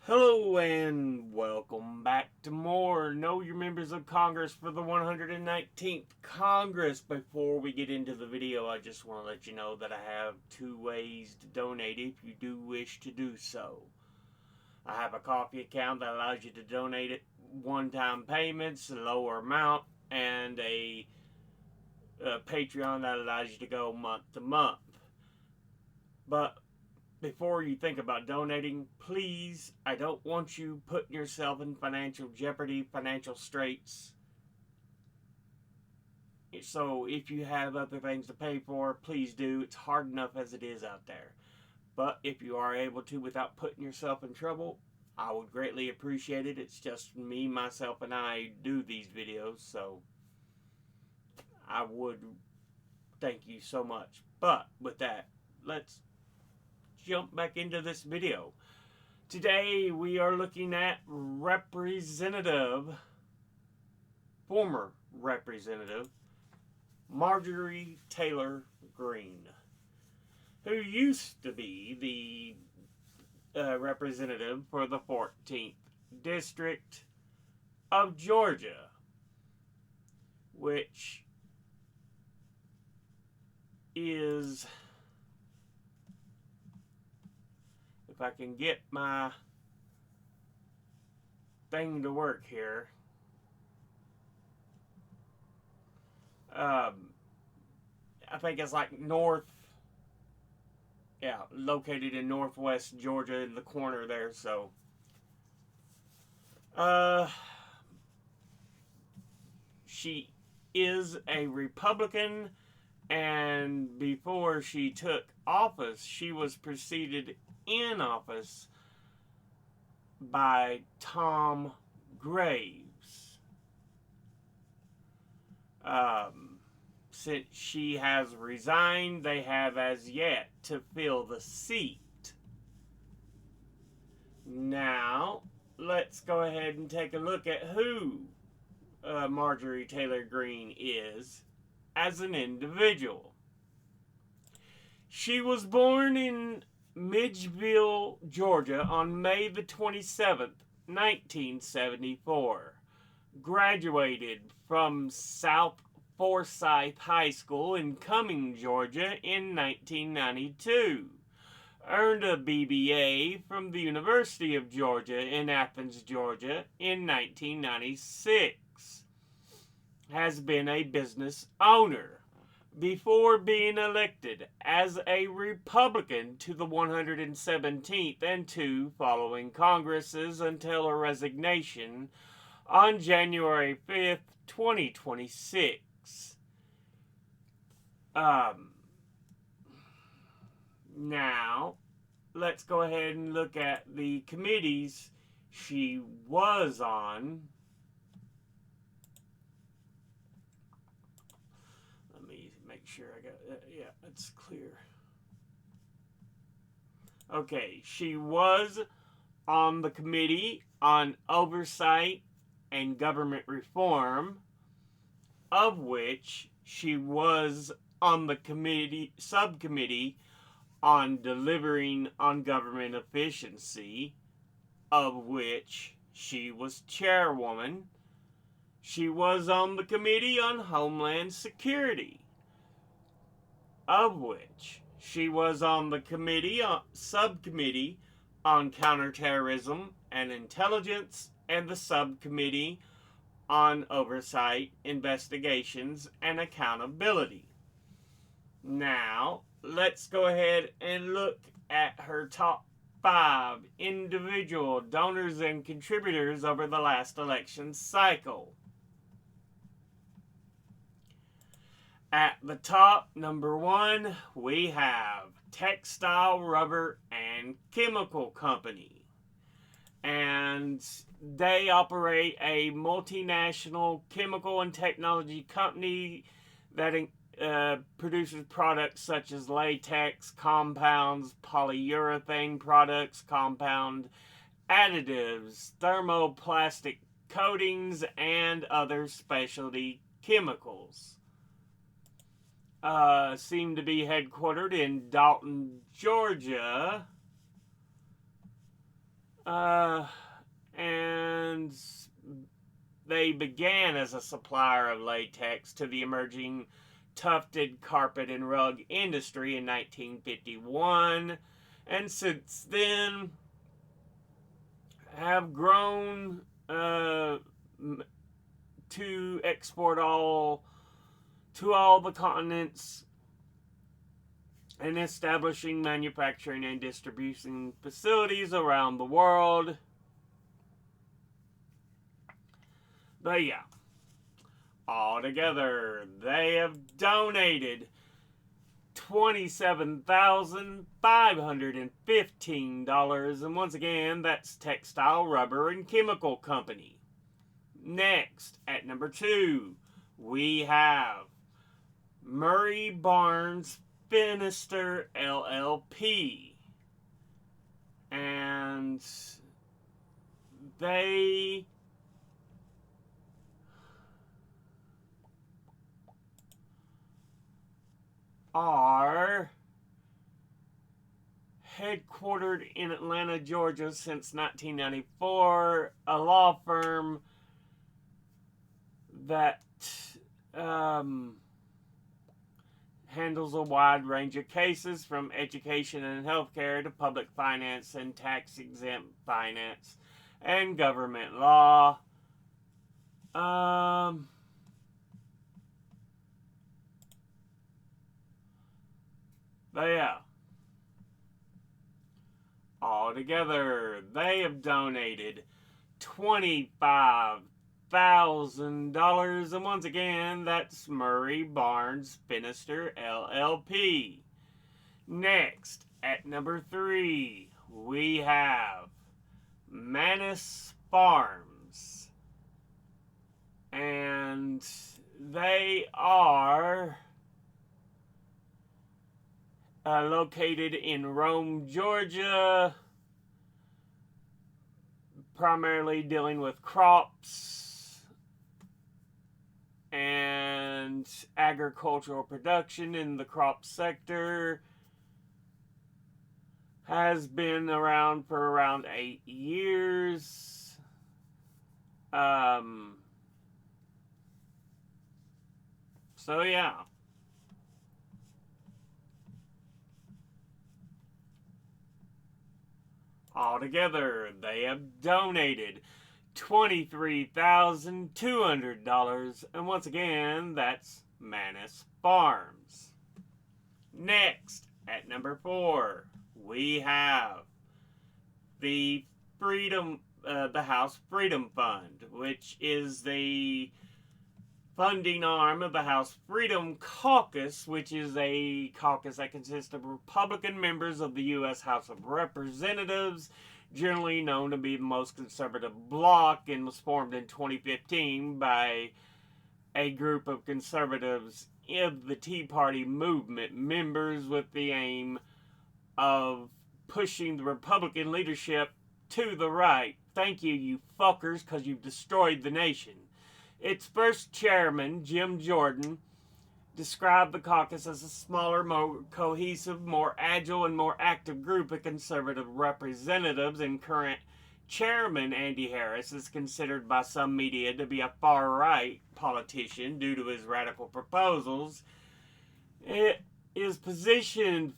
Hello and welcome back to more Know Your Members of Congress for the 119th Congress. Before we get into the video, I just want to let you know that I have two ways to donate if you do wish to do so. I have a coffee account that allows you to donate it one-time payments, a lower amount, and a Patreon that allows you to go month to month. But before you think about donating, please, I don't want you putting yourself in financial jeopardy, financial straits. So if you have other things to pay for, please do. It's hard enough as it is out there. But if you are able to without putting yourself in trouble, I would greatly appreciate it. It's just me, myself, and I do these videos, so I would thank you so much. But with that, let's jump back into this video. Today we are looking at former Representative Marjorie Taylor Greene, who used to be the representative for the 14th District of Georgia, which is, if I can get my thing to work here, I think it's like located in northwest Georgia in the corner there. So, she is a Republican, and before she took office, she was preceded in office by Tom Graves. Since she has resigned, they have as yet to fill the seat. Now, let's go ahead and take a look at who Marjorie Taylor Greene is as an individual. She was born in Midgeville, Georgia on May the 27th, 1974. Graduated from South Forsyth High School in Cumming, Georgia in 1992. Earned a BBA from the University of Georgia in Athens, Georgia in 1996. Has been a business owner before being elected as a Republican to the 117th and two following Congresses until her resignation on January 5th, 2026. Now, let's go ahead and look at the committees she was on. Let me make sure I got that. Yeah, it's clear. Okay, she was on the Committee on Oversight and Government Reform, of which she was on the subcommittee on delivering on government efficiency, of which she was chairwoman. She was on the Committee on Homeland Security, of which she was on the subcommittee on counterterrorism and intelligence, and the subcommittee on oversight, investigations, and accountability. Now, let's go ahead and look at her top 5 individual donors and contributors over the last election cycle. At the top, number 1, we have Textile, Rubber, and Chemical Company. And they operate a multinational chemical and technology company that produces products such as latex, compounds, polyurethane products, compound additives, thermoplastic coatings, and other specialty chemicals. Seem to be headquartered in Dalton, Georgia. And they began as a supplier of latex to the emerging tufted carpet and rug industry in 1951, and since then have grown to export to all the continents and establishing manufacturing and distribution facilities around the world. But yeah, altogether, they have donated $27,515. And once again, that's Textile, Rubber, and Chemical Company. Next, at number 2, we have Murray Barnes Finister LLP. And they are headquartered in Atlanta, Georgia since 1994, a law firm that handles a wide range of cases from education and healthcare to public finance and tax-exempt finance and government law. But yeah, altogether, they have donated $25,000, and once again, that's Murray Barnes Finister LLP. Next, at number 3, we have Manus Farms, and they are located in Rome, Georgia, primarily dealing with crops and agricultural production in the crop sector. Has been around for around 8 years. So yeah. Altogether, they have donated $23,200, and once again, that's Manus Farms. Next, at number 4, we have the House Freedom Fund, which is the funding arm of the House Freedom Caucus, which is a caucus that consists of Republican members of the U.S. House of Representatives, generally known to be the most conservative bloc, and was formed in 2015 by a group of conservatives of the Tea Party movement members with the aim of pushing the Republican leadership to the right. Thank you, you fuckers, because you've destroyed the nation. Its first chairman, Jim Jordan, described the caucus as a smaller, more cohesive, more agile, and more active group of conservative representatives, and current chairman Andy Harris is considered by some media to be a far-right politician due to his radical proposals. It is positioned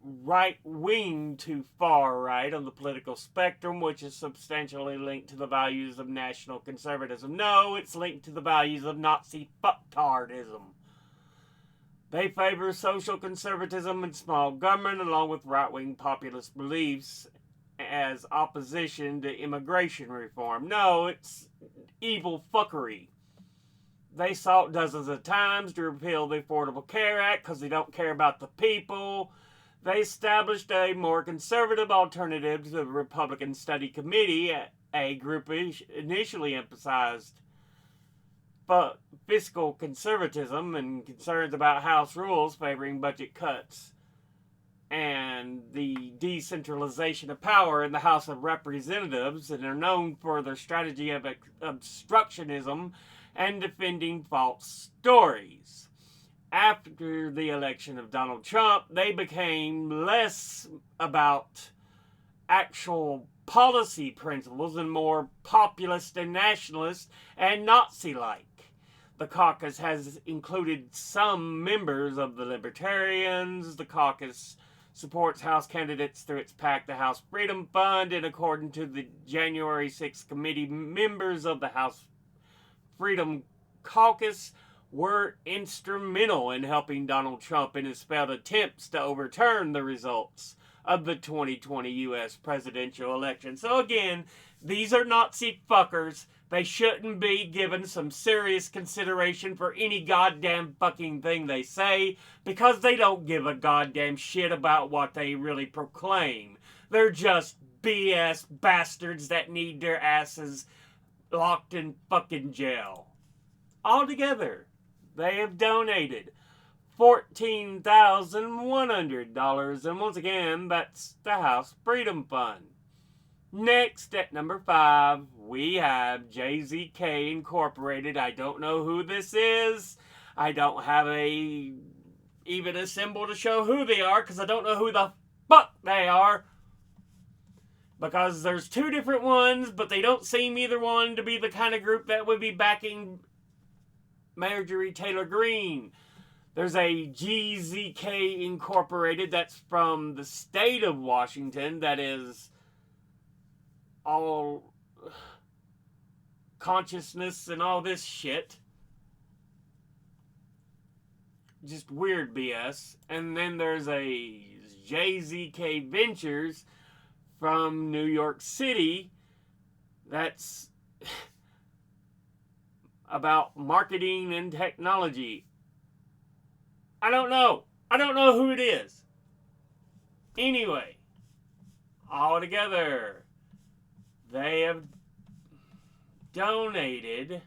right-wing to far-right on the political spectrum, which is substantially linked to the values of national conservatism. No, it's linked to the values of Nazi fucktardism. They favor social conservatism and small government, along with right-wing populist beliefs as opposition to immigration reform. No, it's evil fuckery. They sought dozens of times to repeal the Affordable Care Act because they don't care about the people. They established a more conservative alternative to the Republican Study Committee, a group initially emphasized fiscal conservatism and concerns about House rules favoring budget cuts and the decentralization of power in the House of Representatives, and are known for their strategy of obstructionism and defending false stories. After the election of Donald Trump, they became less about actual policy principles and more populist and nationalist and Nazi-like. The caucus has included some members of the Libertarians. The caucus supports House candidates through its PAC, the House Freedom Fund, and according to the January 6th committee, members of the House Freedom Caucus were instrumental in helping Donald Trump in his failed attempts to overturn the results of the 2020 U.S. presidential election. So again, these are Nazi fuckers. They shouldn't be given some serious consideration for any goddamn fucking thing they say, because they don't give a goddamn shit about what they really proclaim. They're just BS bastards that need their asses locked in fucking jail. Altogether, they have donated $14,100, and once again, that's the House Freedom Fund. Next, at number 5, we have JZK Incorporated. I don't know who this is. I don't have even a symbol to show who they are, because I don't know who the fuck they are. Because there's 2 different ones, but they don't seem either one to be the kind of group that would be backing Marjorie Taylor Greene. There's a GZK Incorporated that's from the state of Washington that is all consciousness and all this shit. Just weird BS. And then there's a JZK Ventures from New York City that's about marketing and technology. I don't know. I don't know who it is. Anyway, altogether, they have donated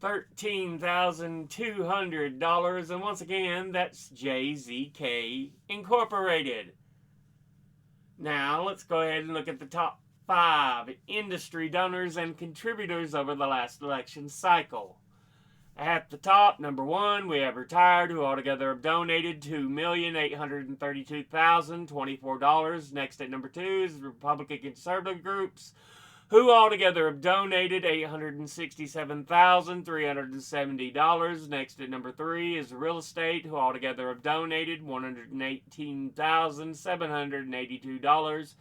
$13,200, and once again, that's JZK Incorporated. Now, let's go ahead and look at the top 5 industry donors and contributors over the last election cycle. At the top, number 1, we have retired, who altogether have donated $2,832,024. Next at number 2 is Republican conservative groups, who altogether have donated $867,370. Next at number 3 is real estate, who altogether have donated $118,782.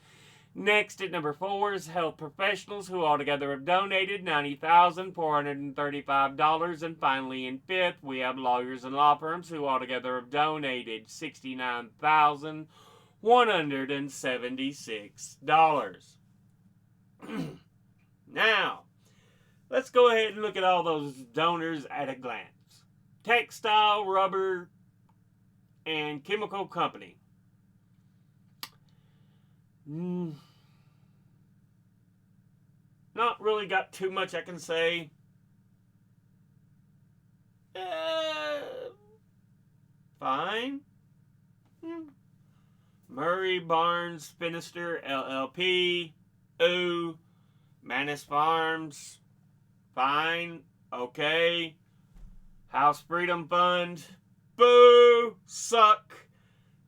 Next at number 4 is health professionals, who altogether have donated $90,435. And finally, in 5th, we have lawyers and law firms, who altogether have donated $69,176. Now, let's go ahead and look at all those donors at a glance. Textile, rubber, and chemical company. Not really got too much I can say. Fine. Murray Barnes Finister LLP. Ooh. Manus Farms. Fine. Okay. House Freedom Fund. Boo. Suck.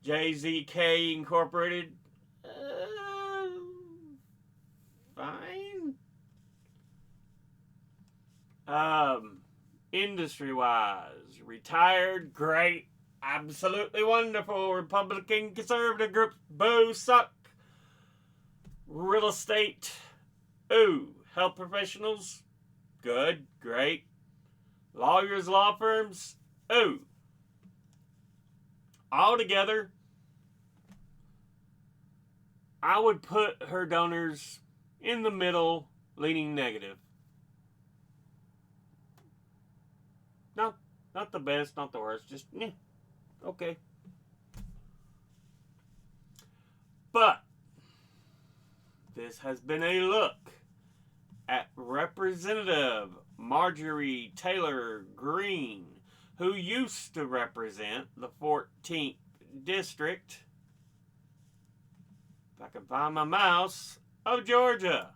JZK Incorporated. Fine. Industry-wise, retired, great, absolutely wonderful. Republican conservative groups, boo, suck. Real estate, ooh. Health professionals, good, great. Lawyers, law firms, ooh. Altogether, I would put her donors in the middle, leaning negative. Not the best, not the worst, just, okay. But, this has been a look at Representative Marjorie Taylor Greene, who used to represent the 14th District, if I can find my mouse, of Georgia.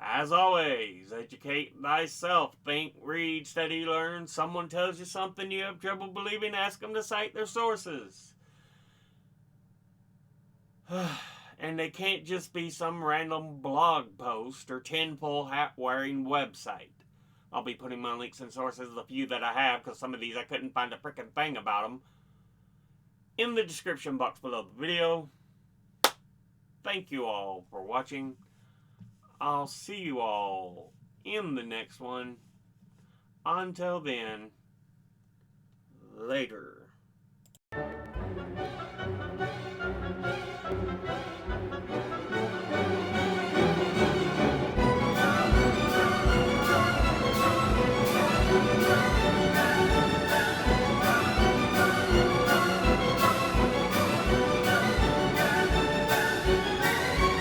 As always, educate thyself. Think, read, study, learn. Someone tells you something you have trouble believing, ask them to cite their sources. And they can't just be some random blog post or tinfoil hat wearing website. I'll be putting my links and sources, the few that I have, because some of these I couldn't find a frickin' thing about them, in the description box below the video. Thank you all for watching. I'll see you all in the next one. Until then, later.